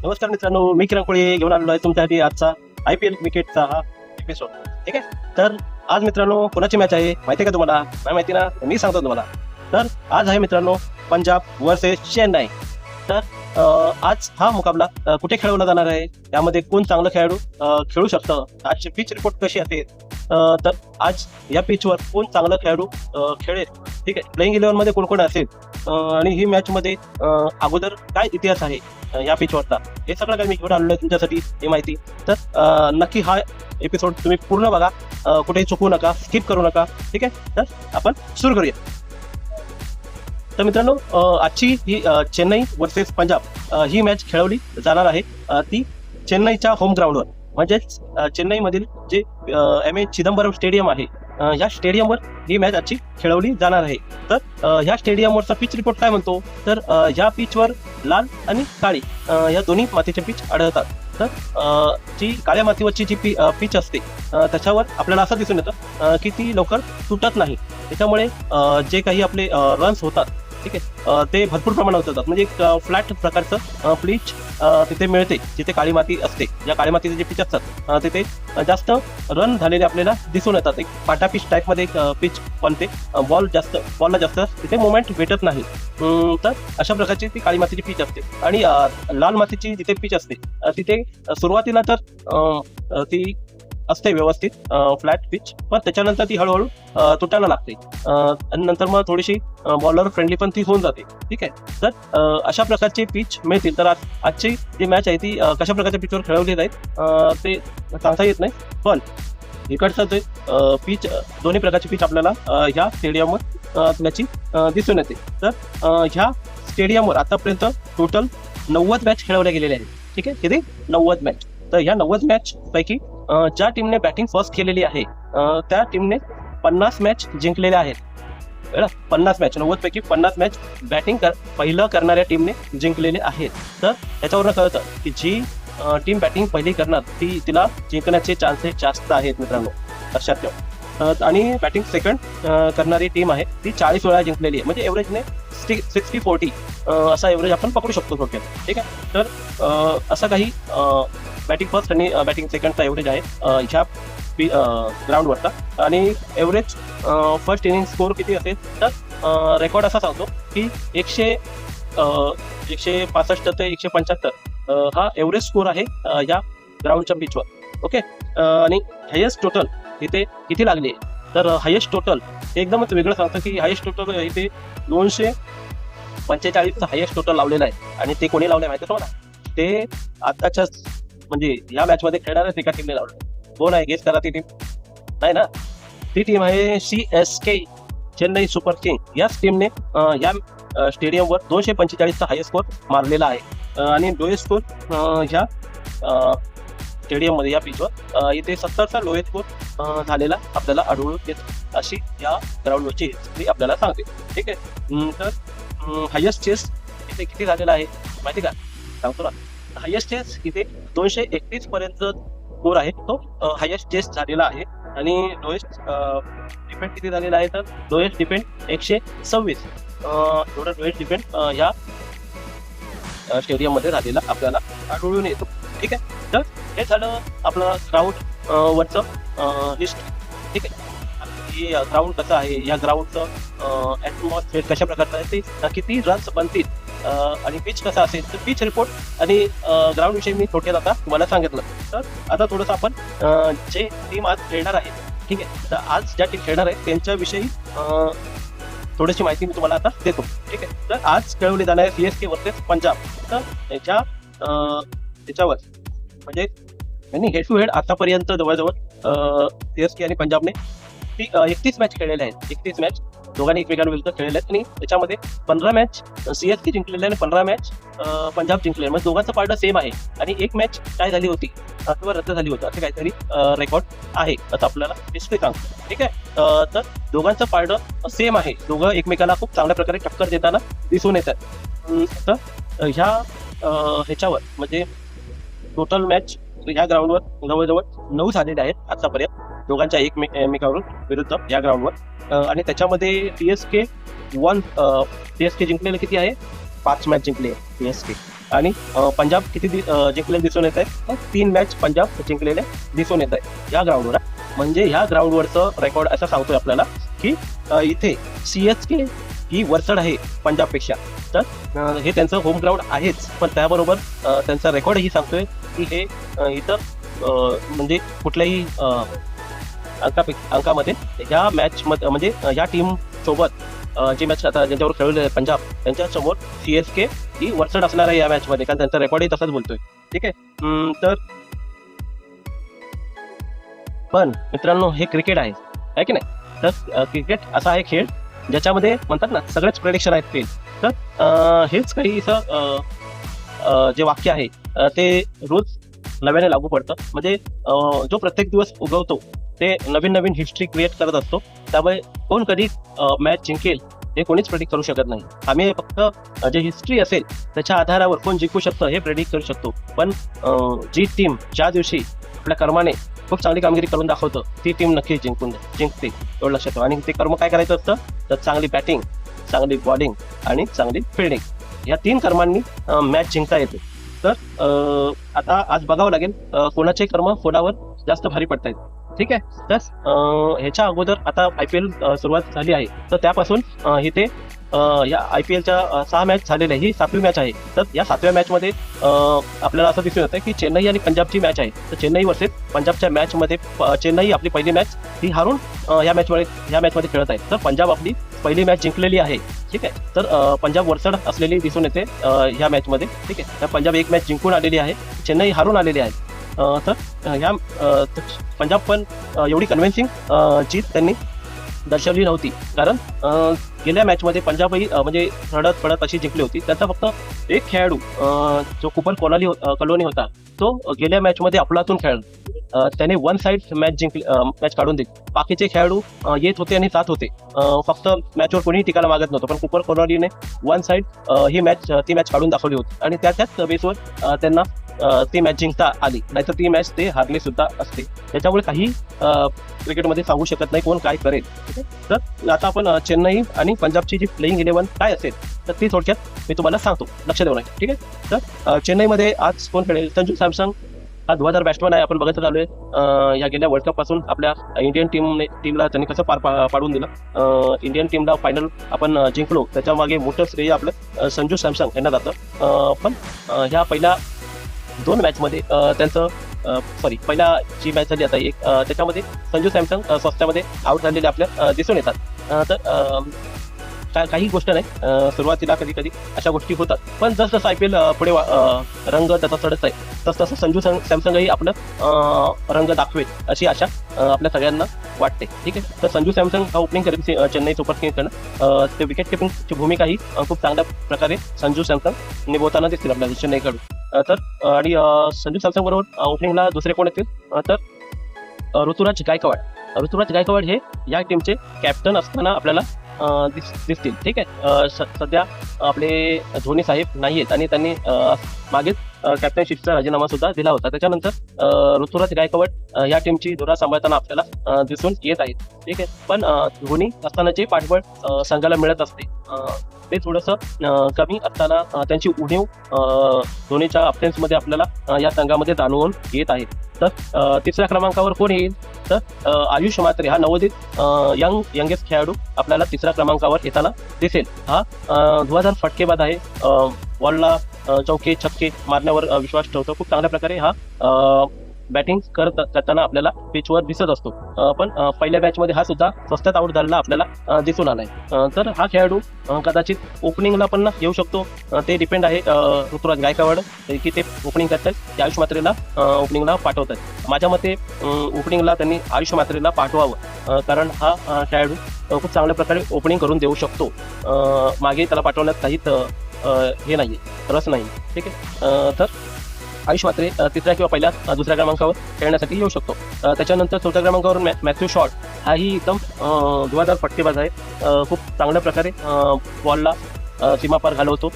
नमस्कार मित्रांनो, मी किरण कोळी घेऊन आलेलो आहे तुमच्यासाठी आजचा IPL क्रिकेटचा हा एपिसोड. ठीक आहे, तर आज मित्रांनो कोणाची मॅच आहे माहिती आहे का तुम्हाला? नाही माहिती ना, मी सांगतो तुम्हाला. तर आज आहे मित्रांनो पंजाब वर्सेस चेन्नई. तर आज हा मुकाबला कुठे खेळवला जाणार आहे, त्यामध्ये कोण चांगलं खेळाडू खेळू शकतं, आजची पिच रिपोर्ट कशी असेल, तर आज या पिचवर कोण चांगलं खेळाडू खेळेल, ठीक आहे, प्लेइंग 11 मध्ये कोण कोण असेल, आणि ही मॅच मध्ये अगोदर काय इतिहास आहे या पिचवरचा, हे सगळं काही मी घेऊन आलेलो आहे तुमच्यासाठी ही माहिती. तर नक्की हा एपिसोड तुम्ही पूर्ण बघा, कुठेही चुकवू नका, स्किप करू नका. ठीक आहे, तर आपण सुरू करूया. तर मित्रांनो, आजची ही चेन्नई वर्सेस पंजाब ही मॅच खेळवली जाणार आहे ती चेन्नईच्या होम ग्राउंडवर, म्हणजेच चेन्नईमधील जे M.A. चिदंबरम स्टेडियम आहे, ह्या स्टेडियमवर ही मॅच आजची खेळवली जाणार आहे. तर ह्या स्टेडियमवरचा पिच रिपोर्ट काय म्हणतो, तर ह्या पिचवर लाल आणि काळी या दोन्ही मातीचे पिच आढळतात. तर जी काळ्या मातीवरची जी पिच असते त्याच्यावर आपल्याला असं दिसून येतं की ती लवकर तुटत नाही. त्याच्यामुळे जे काही आपले रन्स होतात, ठीक आहे, ते भरपूर प्रमाणात होतात. म्हणजे एक फ्लॅट प्रकारचं पिच तिथे मिळते जिथे काळी माती असते. या काळी मातीचे जे पिच असतात तिथे जास्त रन झालेले आपल्याला दिसून येतात. एक पाटा पिच टाईपमध्ये एक पिच बनते, बॉलला जास्त तिथे मुवमेंट भेटत नाही. तर अशा प्रकारची ती काळी मातीची पिच असते. आणि लाल मातीची जिथे पिच असते तिथे सुरुवातीला तर ती असते व्यवस्थित फ्लॅट पिच, पण त्याच्यानंतर ती हळूहळू तुटायला लागते आणि नंतर मग थोडीशी बॉलर फ्रेंडली पण ती होऊन जाते. ठीक आहे, तर अशा प्रकारचे पिच मिळतील. तर आजची जी मॅच आहे ती कशा प्रकारच्या पिचवर खेळवली जाईल ते सांगता येत नाही, पण इकडचं ते पिच दोन्ही प्रकारची पिच आपल्याला ह्या स्टेडियमवर त्याची दिसून येते. तर ह्या स्टेडियमवर आतापर्यंत टोटल 90 मॅच खेळवल्या गेलेल्या आहेत. ठीक आहे, किती 90 मॅच. तर ह्या 90 मॅच पैकी ज्या टीमने बॅटिंग फर्स्ट केलेली आहे त्या टीमने 50 मॅच जिंकलेल्या आहेत. 50 मॅच, 90 पैकी 50 मॅच बॅटिंग पहिलं करणाऱ्या टीमने जिंकलेले आहेत. तर त्याच्यावरून कळतं की जी टीम बॅटिंग पहिली करणार तिला जिंकण्याचे चान्सेस जास्त आहेत मित्रांनो, लक्षात ठेवा. आणि बॅटिंग सेकंड करणारी टीम आहे ती 40 वेळा जिंकलेली आहे. म्हणजे एव्हरेजने 60-40 असा एव्हरेज आपण पकडू शकतो थोडक्यात. ठीक आहे, तर असं काही बॅटिंग फर्स्ट आणि बॅटिंग सेकंडचा एव्हरेज आहे ह्या ग्राउंडवरचा. आणि एव्हरेज फर्स्ट इनिंग स्कोर किती असेल, तर रेकॉर्ड असा सांगतो की 165 ते 175 हा एव्हरेज स्कोर आहे या ग्राउंडच्या पिचवर. ओके, आणि हायेस्ट टोटल इथे किती लागली आहे, तर हायेस्ट टोटल एकदमच वेगळं सांगतं की हायेस्ट टोटल इथे 245चा हायेस्ट टोटल लावलेला आहे. आणि ते कोणी लावलंय माहिती तुम्हाला? ते आताच्या म्हणजे या मॅच मध्ये खेळणाऱ्याच एका टीमने लावलं. कोण आहे, गेस करा ती टीम? नाही ना, ती टीम आहे CSK, चेन्नई सुपर किंग. याच टीमने या स्टेडियमवर 245चा हायेस्ट स्कोर मारलेला आहे. आणि लोएस्ट स्कोर ह्या स्टेडियममध्ये या पिचवर इथे 70चा लोएस्ट स्कोर झालेला आपल्याला आढळून येत, अशी या ग्राउंडवरची हिस्ट्री आपल्याला सांगते. ठीक आहे, तर हायेस्ट चेस इथे किती झालेला आहे माहिती का? सांगतो ना, हायेस्ट चेस इथे 231 पर्यंत स्कोर आहे, तो हायेस्ट चेस झालेला आहे. आणि लोएस्ट डिफेंड किती झालेला आहे, तर लोएस्ट डिफेंड 126 एवढा लोएस्ट डिफेंड या स्टेडियम मध्ये झालेला आपल्याला आढळून येतो. ठीक आहे, तर हे झालं आपलं ग्राउंड वरचं हिस्ट्री. ठीक आहे, की ग्राउंड कसं आहे, या ग्राउंडचं ॲटमॉस्फिअर कशा प्रकारचं आहे, ते किती रन्स बनतील, आणि पिच कसा असेल, तर पिच रिपोर्ट आणि ग्राउंड विषयी मी थोडक्यात आता तुम्हाला सांगितलं. तर आता थोडंसं आपण जे टीम आज खेळणार आहे, ठीक आहे, तर आज ज्या टीम खेळणार आहे त्यांच्याविषयी थोडीशी माहिती मी तुम्हाला आता देतो. ठीक आहे, तर आज खेळवली जाणार आहे CSK वर्सेस पंजाब. तर त्याच्यावर म्हणजे हेड टू हेड आतापर्यंत जवळजवळ CSK आणि पंजाबने 31 मॅच खेळलेल्या आहेत. 31 मॅच दोघांनी एकमेकांविरुद्ध खेळलेल्या आहेत. आणि त्याच्यामध्ये 15 मॅच CSK जिंकलेले आणि 15 मॅच पंजाब जिंकलेले. म्हणजे दोघांचं पार्ट सेम आहे. आणि एक मॅच काय झाली होती किंवा रद्द झाली होती, असं काहीतरी रेकॉर्ड आहे असं आपल्याला हिस्ट्री सांगतो. ठीक आहे, तर दोघांचं पार्ट सेम आहे. दोघं एकमेकाला खूप चांगल्या प्रकारे टक्कर देताना दिसून येतात. तर ह्याच्यावर म्हणजे टोटल मॅच ह्या ग्राउंडवर जवळजवळ 9 झालेले आहेत आतापर्यंत दोघांच्या एकमेकावर विरुद्ध या ग्राउंडवर. आणि त्याच्यामध्ये CSK जिंकलेले किती आहे, 5 मॅच जिंकले CSK. आणि पंजाब किती जिंकलेले दिसून येत आहे, 3 मॅच पंजाब जिंकलेले दिसून येत आहे या ग्राउंडवर. म्हणजे ह्या ग्राउंडवरचं रेकॉर्ड असं सांगतोय आपल्याला की इथे CSK ही वरचढ आहे पंजाबपेक्षा. तर हे त्यांचं होम ग्राउंड आहेच, पण त्याबरोबर त्यांचा रेकॉर्डही सांगतोय की हे इथं म्हणजे कुठल्याही अंकामध्ये ह्या मॅच मध्ये म्हणजे या टीम सोबत जी मॅच आता ज्यांच्यावर खेळले पंजाब त्यांच्यासमोर CSK ही वरचढ असणार आहे या मॅच मध्ये, कारण त्यांचा रेकॉर्डही तसाच बोलतोय. ठीक आहे. तर पण मित्रांनो, हे क्रिकेट आहे की नाही? तर क्रिकेट असा आहे खेळ ज्याच्यामध्ये म्हणतात ना सगळेच प्रेडिक्शन आहेत फेल. तर हेच काही जे वाक्य आहे ते रोज नव्याने लागू पडतं. म्हणजे जो प्रत्येक दिवस उगवतो ते नवीन नवीन हिस्ट्री क्रिएट करत असतो. त्यामुळे कोण कधी मॅच जिंकेल हे कोणीच प्रेडिक्ट करू शकत नाही. आम्ही फक्त जे हिस्ट्री असेल त्याच्या आधारावर कोण जिंकू शकतं हे प्रेडिक्ट करू शकतो. पण जी टीम ज्या दिवशी आपल्या कर्माने खूप चांगली कामगिरी करून दाखवतं ती टीम नक्की जिंकते एवढं लक्षात ठेवा. आणि ते कर्म काय करायचं असतं, तर चांगली बॅटिंग, चांगली बॉलिंग आणि चांगली फिल्डिंग या 3 कर्मांनी मॅच जिंकता येते. तर आता आज बघावं लागेल कोणाचे कर्म कोणावर जास्त भारी पडतायत. ठीक आहे. तर ह्याच्या अगोदर आता IPL सुरुवात झाली आहे, तर त्यापासून इथे या IPLच्या 6 मॅच झालेल्या, ही 7वी मॅच आहे. तर या 7व्या मॅचमध्ये आपल्याला असं दिसून येतं की चेन्नई आणि पंजाबची मॅच आहे. तर चेन्नई वर्सेस पंजाबच्या मॅचमध्ये चेन्नई आपली पहिली मॅच ही हारून ह्या मॅचमध्ये खेळत आहे. तर पंजाब आपली पहिली मॅच जिंकलेली आहे. ठीक आहे. तर पंजाब वरचढ असलेली दिसून येते ह्या मॅचमध्ये. ठीक आहे. तर पंजाब एक मॅच जिंकून आलेली आहे, चेन्नई हारून आलेली आहे. तर ह्या पंजाब पण एवढी कन्व्हिन्सिंग जीत त्यांनी दर्शवली नव्हती, कारण गेल्या मॅचमध्ये पंजाबही म्हणजे रडत पडत अशी जिंकली होती. त्याचा फक्त एक खेळाडू जो कुपर कलोनी होता तो गेल्या मॅचमध्ये अफलातून खेळला. त्याने वन साईड मॅच काढून दिली. बाकीचे खेळाडू येत होते आणि जात होते. फक्त मॅचवर कोणीही टिकायला मागत नव्हतं, पण कुपर कलोनीने वन साईड ती मॅच काढून दाखवली होती आणि त्याच बेसवर त्यांना ती मॅच जिंकता आली. नाहीतर ती मॅच ते हारले सुद्धा असते. त्याच्यामुळे काही क्रिकेटमध्ये सांगू शकत नाही कोण काय करेल. तर आता आपण चेन्नई आणि पंजाबची जी प्लेइंग 11 काय असेल तर ती थोडक्यात मी तुम्हाला सांगतो, लक्ष देऊ नये. ठीक आहे. तर चेन्नईमध्ये आज कोण खेळेल? संजू सॅमसंग हा 2000 बॅट्समन आहे. आपण बघत चालू आहे या गेल्या वर्ल्ड कप पासून आपल्या इंडियन टीमला त्यांनी कसं पाडून दिलं. इंडियन टीमला फायनल आपण जिंकलो, त्याच्या मागे मोठं श्रेय आपलं संजू सॅमसंग यांना जातं. पण ह्या पहिल्या 2 मॅचमध्ये त्यांचं पहिला जी मॅच झाली आता एक त्याच्यामध्ये संजू सॅमसंग स्वस्त्यामध्ये आउट झालेले आपल्या दिसून येतात. तर काही गोष्ट नाही, सुरुवातीला कधी कधी अशा गोष्टी होतात, पण जसं IPL पुढे रंग त्याचा चढत आहे तसं संजू सॅमसंगही आपलं रंग दाखवेल अशी आशा आपल्या सगळ्यांना वाटते. ठीक आहे. तर संजू सॅमसंग हा ओपनिंग करेल चेन्नई सुपर किंग्सकडनं. ते विकेट किपिंगची भूमिकाही खूप चांगल्या प्रकारे संजू सॅमसंग निभवताना दिसतील आपल्याला चेन्नईकडून. तर आणि संजू सॅमसंग बरोबर ओपनिंगला दुसरे कोण येतील, तर ऋतुराज गायकवाड हे या टीमचे कॅप्टन असताना आपल्याला दिसतील. ठीक आहे. सध्या आपले धोनी साहेब नाही आहेत आणि त्यांनी मागेच कॅप्टनशिपचा राजीनामा सुद्धा दिला होता. त्याच्यानंतर ऋतुराज गायकवाड या टीमची धुरा सांभाळताना आपल्याला दिसून येत आहेत. ठीक आहे. पण धोनी असतानाचे पाठबळ संघाला मिळत असते, ते थोडंसं कमी असताना त्यांची उणीव धोनीच्या अब्सेन्समध्ये आपल्याला या संघामध्ये जाणवून येत आहे. तर तिसऱ्या क्रमांकावर कोण येईल, तर आयुष मात्रे हा नवोदित यंगेस्ट खेळाडू आपल्याला तिसऱ्या क्रमांकावर येताना दिसेल. हा धुवाधार फटकेबाज आहे. बॉलला चौके छक्के मारण्यावर विश्वास ठेवतो. खूप चांगल्या प्रकारे हा बॅटिंग करताना आपल्याला पिचवर दिसत असतो. पण पहिल्या मॅचमध्ये हा सुद्धा स्वस्तात आउट झालेला आपल्याला दिसून आलाय. तर हा खेळाडू कदाचित ओपनिंगला पण येऊ शकतो. ते डिपेंड आहे ऋतुराज गायकवाड की ते ओपनिंग करतात की आयुष मात्रेला ओपनिंगला पाठवतात. माझ्या मते ओपनिंगला त्यांनी आयुष मात्रेला पाठवावं, कारण हा खेळाडू खूप चांगल्या प्रकारे ओपनिंग करून देऊ शकतो. मागे त्याला पाठवण्यात काहीच हे नाही, रस नाही. ठीक आहे. तर आयुष मात्रे तिसऱ्या किंवा पहिल्या दुसऱ्या क्रमांकावर खेळण्यासाठी येऊ शकतो. त्याच्यानंतर चौथ्या क्रमांकावर मॅथ्यू शॉट हाही एकदम धुवाधार फटकेबाज आहे. खूप चांगल्या प्रकारे बॉलला सीमापार घालवतो.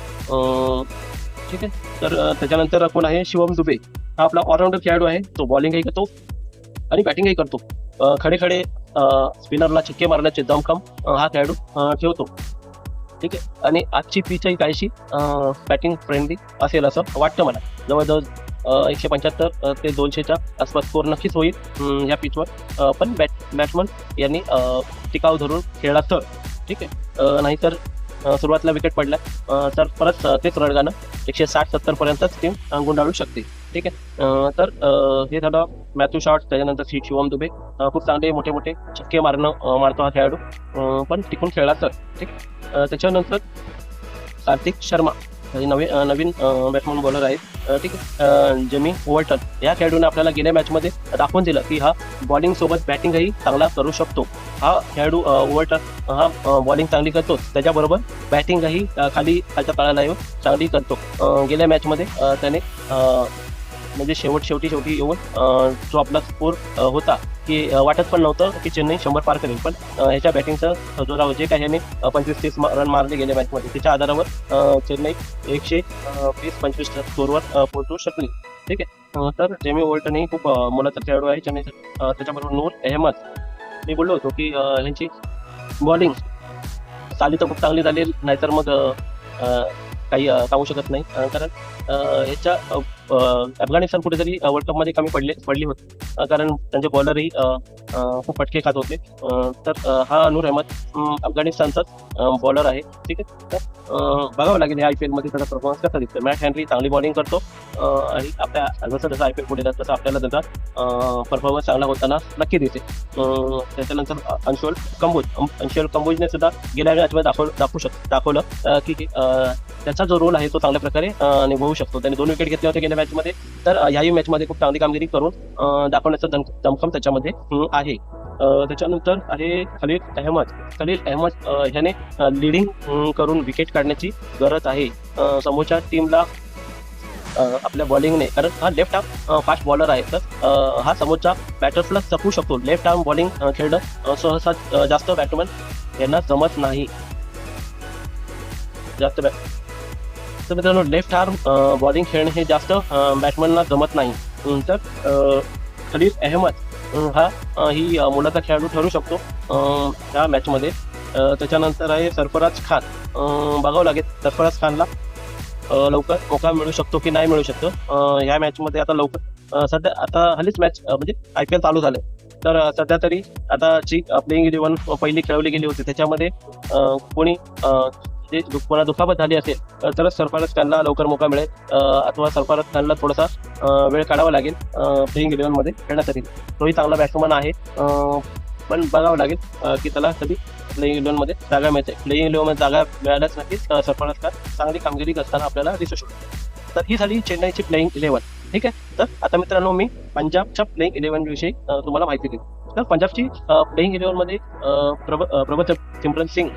ठीक आहे. तर त्याच्यानंतर कोण आहे, शिवम दुबे हा आपला ऑलराऊंडर खेळाडू आहे. तो बॉलिंगही करतो आणि बॅटिंगही करतो. खडे स्पिनरला छक्के मारण्याचे दमखम हा खेळाडू ठेवतो. ठीक आहे. आणि आजची पिचही काहीशी बॅटिंग फ्रेंडली असेल असं वाटतं मला. जवळजवळ 175 ते 200च्या आसपास स्कोर नक्कीच होईल या पिचवर. पण बॅट्समन यांनी टिकाव धरून खेळला तर ठीक आहे. नाहीतर सुरुवातीला विकेट पडल्या तर परत तेच रणगाणं 160-70 पर्यंतच टीम गुंडाळू शकते. ठीक आहे. तर हे झालं मॅथ्यू शॉट. त्याच्यानंतर शिवम दुबे खूप चांगले मोठे मोठे छक्के मारतो हा खेळाडू, पण टिकून खेळला तर ठीक. त्याच्यानंतर कार्तिक शर्मा हे नवीन बॅट्समन बॉलर आहेत ठीक आहे. जेमी ओव्हर्टन या खेळाडूने आपल्याला गेल्या मॅचमध्ये दाखवून दिलं की हा बॉलिंग सोबत बॅटिंगही चांगला करू शकतो. हा खेळाडू ओव्हर्टन हा बॉलिंग चांगली करतो, त्याच्याबरोबर बॅटिंगही खालच्या तळाला येऊन चांगली करतो. गेल्या मॅचमध्ये त्याने म्हणजे शेवटी येऊन जो आपला स्कोर होता की वाटत पण नव्हतं की चेन्नई 100 पार करेल, पण ह्याच्या बॅटिंगचं जोरावर जे काही ह्याने 25-30 रन मारले गेल्या मॅचमध्ये त्याच्या आधारावर चेन्नई 120-25 स्कोरवर पोहोचू शकली. ठीक आहे. तर जेमी ओव्हर्टन ही खूप मोलाचा खेळाडू आहे चेन्नईचा. त्याच्याबरोबर नूर अहमद मी बोललो होतो की ह्यांची बॉलिंग चाली तर खूप चांगली झाली, नाहीतर मग काही सांगू शकत नाही. कारण ह्याच्या अफगाणिस्तान कुठेतरी वर्ल्ड कपमध्ये कमी पडली होती, कारण त्यांचे बॉलरही खूप फटके खात होते. तर हा नूर अहमद अफगाणिस्तानचाच बॉलर आहे. ठीक आहे. तर बघावं लागेल या IPL मध्ये त्याचा परफॉर्मन्स कसा दिसतो. मॅट हेनरी चांगली बॉलिंग करतो आणि आपल्या जसं IPL पुढे जात तसं आपल्याला त्याचा परफॉर्मन्स चांगला होताना नक्की दिसेल. त्याच्यानंतर अंशुल कंबोजने सुद्धा गेल्या मॅचमध्ये दाखवलं की त्याचा जो रोल आहे तो चांगल्या प्रकारे निभावू शकतो. त्याने 2 विकेट घेतले होते गेल्या मॅचमध्ये, तर ह्याही मॅचमध्ये खूप चांगली कामगिरी करून दाखवण्याचं दमखम त्याच्यामध्ये आहे. त्याच्यानंतर आहे खलील अहमद ह्याने लिडिंग करून विकेट काढण्याची गरज आहे समोरच्या टीमला आपल्या बॉलिंगने, कारण हा लेफ्ट आर्म फास्ट बॉलर आहे. तर हा समोरच्या बॅटर्सला चकवू शकतो. लेफ्ट आर्म बॉलिंग खेळणं सहसा जास्त बॅट्समन यांना जमत नाही. तर मित्रांनो लेफ्ट आर्म बॉलिंग खेळणे हे जास्त बॅट्समनला जमत नाही. तर खलील अहमद हा ही मोलाचा खेळाडू ठरू शकतो ह्या मॅचमध्ये. त्याच्यानंतर आहे सरफराज खान. बघावं लागेल सरफराज खानला लवकर मोका मिळू शकतो की नाही मिळू शकतो ह्या मॅचमध्ये. सध्या आता हल्लीच मॅच म्हणजे IPL चालू झालं, तर सध्या तरी आता जी प्लेइंग 11 पहिली खेळवली गेली होती त्याच्यामध्ये कोणी जे कोणा दुखापत झाली असेल तरच सरफराज खानला लवकर मोका मिळेल, अथवा सरफराज खानला थोडासा वेळ काढावा लागेल प्लेइंग 11 मध्ये खेळण्यासाठी. तोही चांगला बॅट्समन आहे, पण बघावं लागेल की त्याला कधी प्लेइंग 11 मध्ये जागा मिळते. प्लेइंग 11 मध्ये जागा मिळाल्याच नक्कीच सरफराज खान चांगली कामगिरी करताना आपल्याला दिसू शकतो. तर ही झाली चेन्नईची प्लेइंग 11. ठीक आहे. तर आता मित्रांनो मी पंजाबच्या प्लेइंग 11 विषयी तुम्हाला माहिती देतो. तर पंजाबची प्लेइंग 11 मध्ये प्रभसिमरन सिंग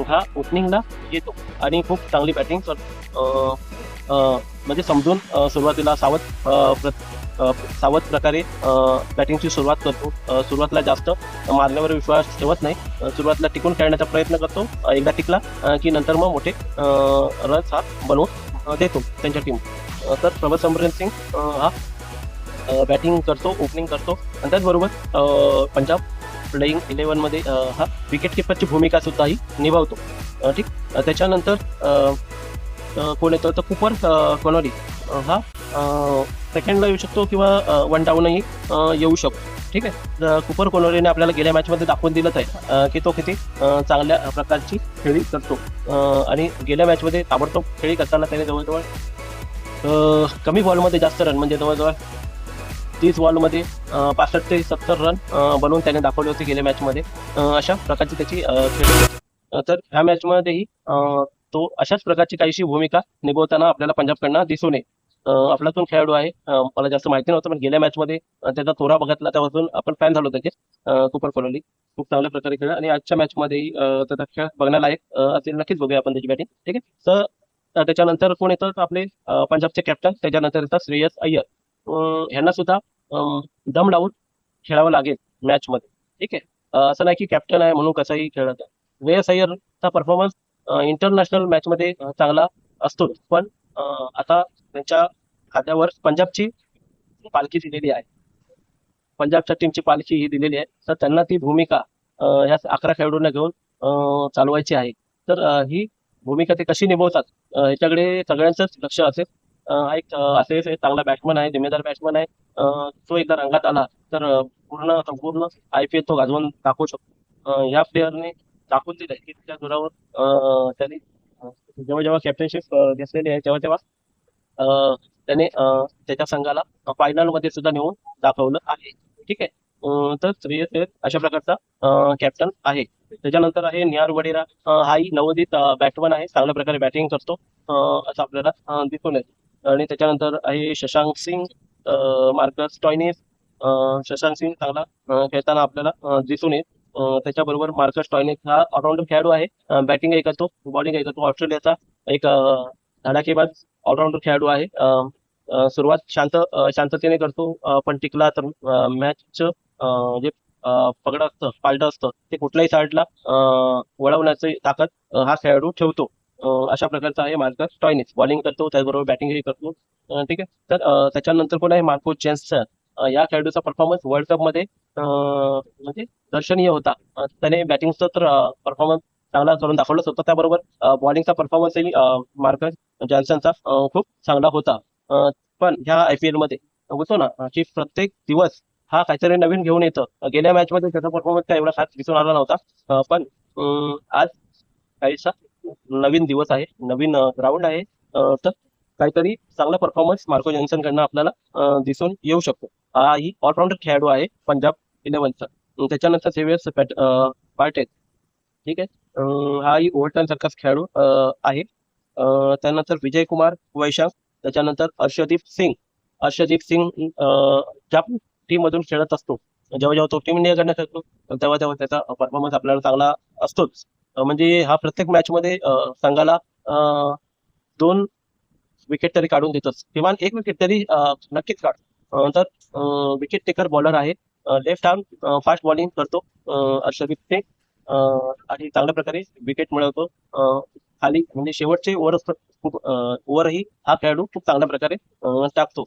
हा ओपनिंगला येतो आणि खूप चांगली बॅटिंग म्हणजे समजून सुरुवातीला सावध प्रकारे बॅटिंगची सुरुवात करतो. सुरुवातीला जास्त मारण्यावर विश्वास ठेवत नाही, सुरुवातीला टिकून खेळण्याचा प्रयत्न करतो. एकदा टिकला की नंतर मग मोठे रन्स हा बनवून देतो त्यांच्या टीम. तर प्रभसिमरन सिंग हा बॅटिंग करतो, ओपनिंग करतो, आणि त्याचबरोबर पंजाब प्लेइंग 11 मध्ये हा विकेट किपरची भूमिका सुद्धा ही निभावतो. ठीक. त्याच्यानंतर कोण येतो तर कुपर कोनोरी हा सेकंडला येऊ शकतो किंवा वन डाऊनही येऊ शकतो. ठीक आहे. कुपर कोनोरीने आपल्याला गेल्या मॅचमध्ये दाखवून दिलंच आहे की तो किती चांगल्या प्रकारची खेळी करतो, आणि गेल्या मॅचमध्ये ताबडतोब खेळी करताना त्याने जवळजवळ कमी बॉलमध्ये जास्त रन म्हणजे जवळजवळ 30 बॉलमध्ये 65 ते 70 रन बनवून त्याने दाखवले होते गेल्या मॅचमध्ये. अशा प्रकारची त्याची खेळी. तर ह्या मॅचमध्येही तो अशाच प्रकारची काहीशी भूमिका निभवताना आपल्याला पंजाबकडनं दिसून येईल. आपला तो खेळाडू आहे, मला जास्त माहिती नव्हतं, पण गेल्या मॅचमध्ये त्याचा तोरा बघितला त्यापासून आपण फॅन झालो त्याचे. कुपर कोहली खूप चांगल्या प्रकारे खेळला आणि आजच्या मॅचमध्येही त्याचा खेळ बघण्यालायक असेल. नक्कीच बघूया आपण त्याची बॅटिंग. ठीक आहे. तर त्याच्यानंतर कोण येतं तर आपले पंजाबचे कॅप्टन, त्याच्यानंतर येतात श्रेयस अय्यर. ह्यांना सुद्धा दम लावून खेळावं लागेल मॅचमध्ये. ठीक आहे. असं नाही की कॅप्टन आहे म्हणून कसंही खेळत आहे. श्रेयस अय्यरचा परफॉर्मन्स इंटरनॅशनल मॅचमध्ये चांगला असतो, पण आता त्यांच्या खात्यावर पंजाबची पालखी दिलेली आहे, पंजाबच्या टीमची पालखी ही दिलेली आहे. तर त्यांना ती भूमिका ह्या 11 खेळाडूंना घेऊन चालवायची आहे. तर ही भूमिका ते कशी निभवतात याच्याकडे सगळ्यांचंच लक्ष असेल. हा एक असेच एक चांगला बॅट्समन आहे, जिम्मेदार बॅट्समन आहे. तो एकदा रंगात आला तर पूर्ण संपूर्ण IPL तो गाजवून दाखवू शकतो. या प्लेअरने दाखवून दिलंय की त्या जोरावर त्यांनी जेव्हा जेव्हा कॅप्टनशिप घेतलेली आहे तेव्हा तेव्हा त्याने त्याच्या संघाला फायनल मध्ये सुद्धा नेऊन दाखवलं आहे. ठीक आहे. तर श्रेयस अय्यर अशा प्रकारचा कॅप्टन आहे. त्याच्यानंतर आहे निहार वडेरा. हाही नवोदित बॅट्समन आहे, चांगल्या प्रकारे बॅटिंग करतो असं आपल्याला दिसून येतं. आणि त्याच्यानंतर आहे शशांक सिंग, मार्कस स्टॉयनिस. शशांक सिंग चांगला खेळताना आपल्याला दिसून येईल. त्याच्याबरोबर मार्कस स्टॉयनिस हा ऑलराऊंडर खेळाडू आहे, बॅटिंगही करतो, बॉलिंगही करतो. ऑस्ट्रेलियाचा एक धडाकेबाज ऑलराऊंडर खेळाडू आहे. सुरुवात शांततेने करतो, पण टिकला तर मॅच जे पगड असतं, पालट असतं, ते कुठल्याही साईडला वळवण्याची ताकद हा खेळाडू ठेवतो. अशा प्रकारचा आहे मार्कस स्टॉयनिस. बॉलिंग करतो, त्याचबरोबर बॅटिंगही करतो. ठीक आहे. तर त्याच्यानंतर कोण आहे मार्को जेन्सन. या खेळाडूचा परफॉर्मन्स वर्ल्ड कप मध्ये म्हणजे दर्शनीय होता. त्याने बॅटिंगचा तर परफॉर्मन्स चांगला करून दाखवलंच होतं, त्याबरोबर बॉलिंगचा परफॉर्मन्सही मार्कस जॉन्सनचा खूप चांगला होता. पण ह्या IPL मध्ये होतो ना की प्रत्येक दिवस हा काहीतरी नवीन घेऊन येतं. गेल्या मॅच मध्ये त्याचा परफॉर्मन्स काय एवढा खास दिसून आला नव्हता. पण आज काहीसा नवीन दिवस आहे, नवीन ग्राउंड आहे. तर काहीतरी चांगला परफॉर्मन्स मार्को जॉन्सन कडनं आपल्याला दिसून येऊ शकतो. हा ही ऑलराऊंडर खेळाडू आहे पंजाब 11चा. त्याच्यानंतर झेवियर पार्टेज. ठीक आहे. हा ही ओव्हरटर्न सारखाच खेळाडू आहे. त्यानंतर विजय कुमार वैशाख. त्याच्यानंतर अर्षदीप सिंग ज्या टीम मधून खेळत असतो, जेव्हा जेव्हा तो टीम इंडियाकडनं खेळतो तेव्हा तेव्हा त्याचा परफॉर्मन्स आपल्याला चांगला असतोच. म्हणजे हा प्रत्येक मॅच मध्ये संघाला 2 विकेट तरी काढून देतोच, किमान 1 विकेट तरी नक्कीच तर विकेट टेकर बॉलर आहे. लेफ्ट आर्म फास्ट बॉलिंग करतो अर्षदीप सिंग. आणि चांगल्या प्रकारे विकेट मिळवतो. खाली म्हणजे शेवटचे ओव्हर असतात, खूप ओव्हरही हा खेळाडू खूप चांगल्या प्रकारे टाकतो.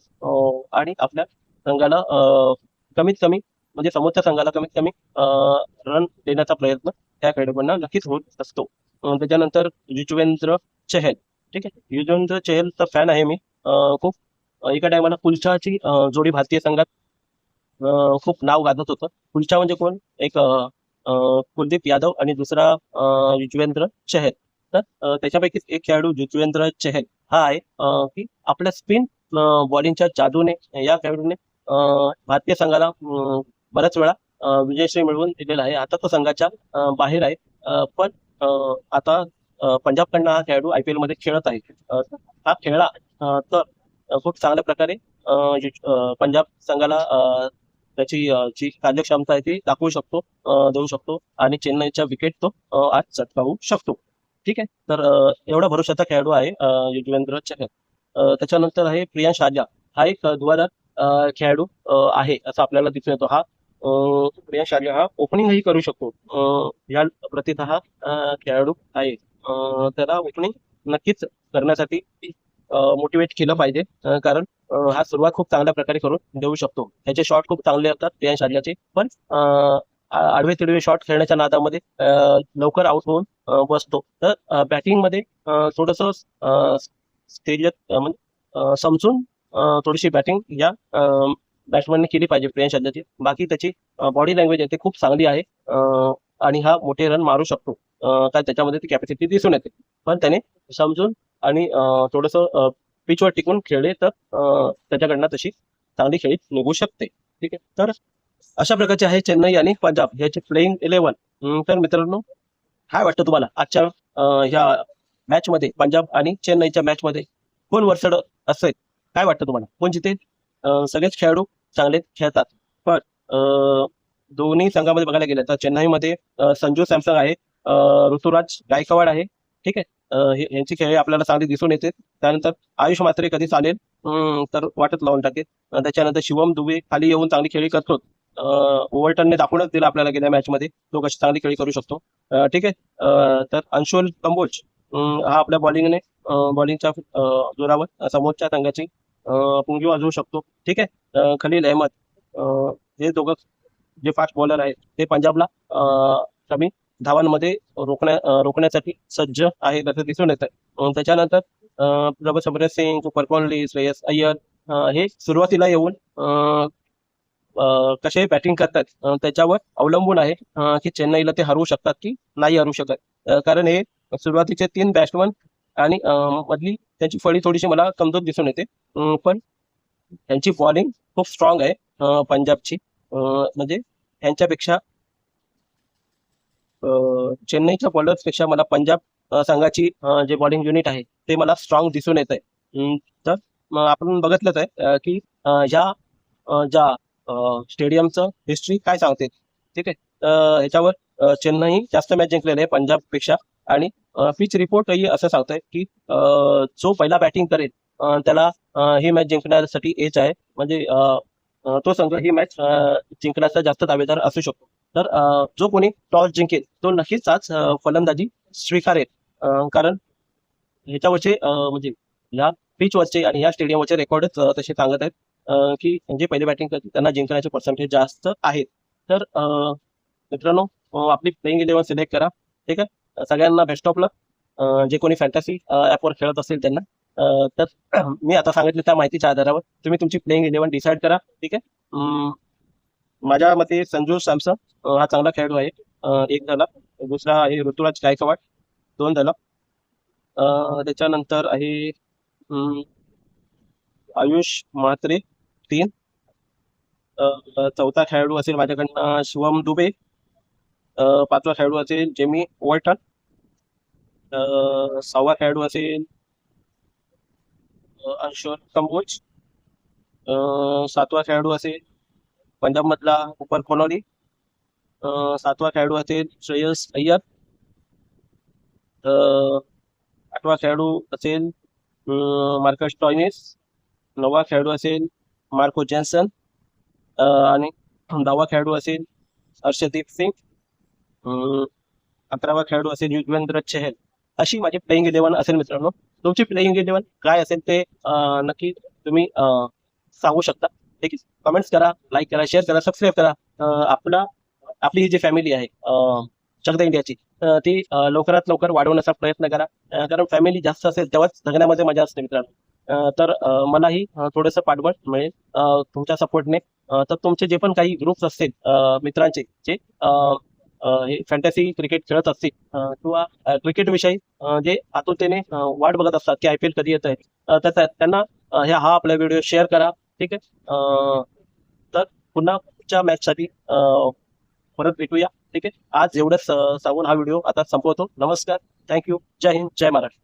आणि आपल्या संघाला कमीत कमी म्हणजे समोरच्या संघाला कमीत कमी रन देण्याचा प्रयत्न त्या खेळाडूंना नक्कीच होत असतो. त्याच्यानंतर युजवेंद्र चहल. ठीक आहे. युजवेंद्र चहलचा फॅन आहे मी. खूप एका टायमाला कुलचाची जोडी भारतीय संघात खूप नाव गाजत होतं. कुलचा म्हणजे कोण? एक कुलदीप यादव आणि दुसरा युजवेंद्र चहल. तर त्याच्यापैकीच एक खेळाडू युजवेंद्र चहल हा आहे की आपल्या स्पिन बॉलिंगच्या जादूने या खेळाडूने भारतीय संघाला बऱ्याच वेळा विजयश्री मिळवून दिलेला आहे. आता तो संघाच्या बाहेर आहे. पण आता पंजाबकडनं हा खेळाडू IPL मध्ये खेळत आहे. हा खेळला तर खूप चांगल्या प्रकारे पंजाब संघाला त्याची जी कार्यक्षमता आहे ती दाखवू शकतो, देऊ शकतो. आणि चेन्नईच्या विकेट तो आज चटकावू शकतो. ठीक आहे. तर एवढा भरोशाचा खेळाडू आहे युजवेंद्र चहल. त्याच्यानंतर आहे प्रियांश आर्या. हा एक धुवाधार खेळाडू आहे असं आपल्याला दिसून येतो. हा प्रियांश आर्या हा ओपनिंगही करू शकतो. या प्रतीचा हा खेळाडू आहे. त्याला ओपनिंग नक्कीच करण्यासाठी मोटिवेट केलं पाहिजे, कारण हा सुरुवात खूप चांगल्या प्रकारे करून देऊ शकतो. त्याचे शॉट खूप चांगले असतात प्रियांश आर्याचे, पण आडवे तिडवे शॉट खेळण्याच्या नादामध्ये लवकर आउट होऊन बसतो. तर बॅटिंग मध्ये थोडस समजून थोडीशी बॅटिंग या बॅट्समॅनने केली पाहिजे प्रियांश आर्याची. बाकी त्याची बॉडी लँग्वेज आहे ती खूप चांगली आहे. आणि हा मोठे रन मारू शकतो, काय त्याच्यामध्ये ती कॅपॅसिटी दिसून येते. पण त्याने समजून आणि थोडस पिचवर टिकून खेळले तर त्याच्याकडनं तशी चांगली खेळी निघू शकते. ठीक आहे. तर अशा प्रकारचे आहे चेन्नई आणि पंजाब याचे प्लेइंग 11. तर मित्रांनो, काय वाटतं तुम्हाला आजच्या ह्या मॅच मध्ये, पंजाब आणि चेन्नईच्या मॅच मध्ये कोण वरचढ असेल? काय वाटतं तुम्हाला कोण जितेल? सगळेच खेळाडू चांगले खेळतात, पण दोन्ही संघामध्ये बघायला गेलं तर चेन्नईमध्ये संजू सॅमसन आहे, ऋतुराज गायकवाड आहे. ठीक आहे. यांची खेळी आपल्याला चांगली दिसून येते. त्यानंतर आयुष मात्रे कधी चालेल तर वाटत लावून टाकेल. त्याच्यानंतर शिवम दुबे खाली येऊन चांगली खेळी करतो. ओव्हरटनने दाखवूनच दिला आपल्याला गेल्या मॅच मध्ये तो कशी चांगली खेळी करू शकतो. ठीक आहे. तर अंशुल कंबोज हा आपल्या बॉलिंगच्या जोरावर समोरच्या संघाची पुंगी वाजवू शकतो. ठीक आहे. खलील अहमद हे दोघं जे फास्ट बॉलर आहेत ते पंजाबला कमी धावांमध्ये रोखण्यासाठी सज्ज आहे असं दिसून येत आहे. त्याच्यानंतर रविचंद्रन सिंग, कुपर कोहली, श्रेयस अय्यर हे सुरुवातीला येऊन कसे बॅटिंग करतात त्याच्यावर अवलंबून आहे की चेन्नईला ते हरवू शकतात की नाही हरवू शकत. कारण हे सुरुवातीचे 3 बॅट्समन आणि मधली त्यांची फळी थोडीशी मला कमजोर दिसून येते. पण त्यांची बॉलिंग खूप स्ट्रॉंग आहे पंजाबची. म्हणजे त्यांच्यापेक्षा चेन्नईच्या बॉलर्सपेक्षा मला पंजाब संघाची जे बॉलिंग युनिट आहे ते मला स्ट्रॉंग दिसून येत आहे. तर आपण बघितलंच आहे की ज्या स्टेडियमचं हिस्ट्री काय सांगते, ठीक आहे. ह्याच्यावर चेन्नई जास्त मॅच जिंकलेले आहे पंजाबपेक्षा आणि पिच रिपोर्टही असं सांगतोय की जो पहिला बॅटिंग करेल त्याला ही मॅच जिंकण्यासाठी एज आहे. म्हणजे तो संघ ही मॅच जिंकण्याचा जास्त दावेदार असू शकतो. तर जो कोणी टॉस जिंकेल तो नक्कीच आज फलंदाजी स्वीकारेल. कारण ह्याच्यावरचे म्हणजे ह्या पिचवरचे आणि ह्या स्टेडियमवरचे रेकॉर्डच तसे सांगत आहेत की जे पहिले बॅटिंग करतील त्यांना जिंकण्याचे पर्सेंटेज जास्त आहेत. तर मित्रांनो, आपली प्लेइंग 11 सिलेक्ट करा, ठीक आहे. सगळ्यांना बेस्ट ऑफ लक. जे कोणी फॅन्टसी ॲपवर खेळत असेल त्यांना. तर मी आता सांगितलं त्या माहितीच्या आधारावर तुम्ही तुमची प्लेइंग 11 डिसाईड करा, ठीक आहे. माझ्या मते संजू सॅमसन हा चांगला खेळाडू आहे, 1 झाला. दुसरा आहे ऋतुराज गायकवाड, 2 झाला. त्याच्यानंतर आहे आयुष म्हात्रे, 3. चौथा खेळाडू असेल माझ्याकडनं शिवम दुबे. 5वा खेळाडू असेल जेमी वॉल्टन. 6वा खेळाडू असेल अंशुर कंबोज. 7वा खेळाडू असेल पंजाबमधला कुपर कोहली. 7वा खेळाडू असेल श्रेयस अय्यर. 8वा खेळाडू असेल मार्कस स्टॉयनिस. 9वा खेळाडू असेल मार्को जॅन्सन. आणि 10वा खेळाडू असेल हर्षदीप सिंग. 11वा खेळाडू असेल युजवेंद्र चहल. अशी माझी प्लेइंग 11 असेल मित्रांनो. तुमची प्लेइंग 11 काय असेल ते नक्की तुम्ही सांगू शकता, ठीक आहे. कमेंट्स करा, लाईक करा, शेअर करा, सबस्क्राईब करा. आपली ही जी फॅमिली आहे चकदा इंडियाची ती लवकरात लवकर वाढवण्याचा प्रयत्न करा. कारण फॅमिली जास्त असेल तेव्हाच जगण्यामध्ये मजा असते मित्रांनो. तर मलाही थोडंसं पाठबळ मिळेल तुमच्या सपोर्टने. तर तुमचे जे पण काही ग्रुप्स असतील मित्रांचे जे हे फॅन्टसी क्रिकेट खेळत असतील किंवा क्रिकेट विषयी जे आतुरतेने वाट बघत असतात की IPL कधी येत आहे, तर त्यांना हा आपला व्हिडिओ शेअर करा, ठीक आहे. तर पुन्हा पुढच्या मॅचसाठी परत भेटूया, ठीक आहे. आज एवढंच सांगून हा व्हिडिओ आता संपवतो. नमस्कार, थँक्यू, जय हिंद, जय महाराष्ट्र.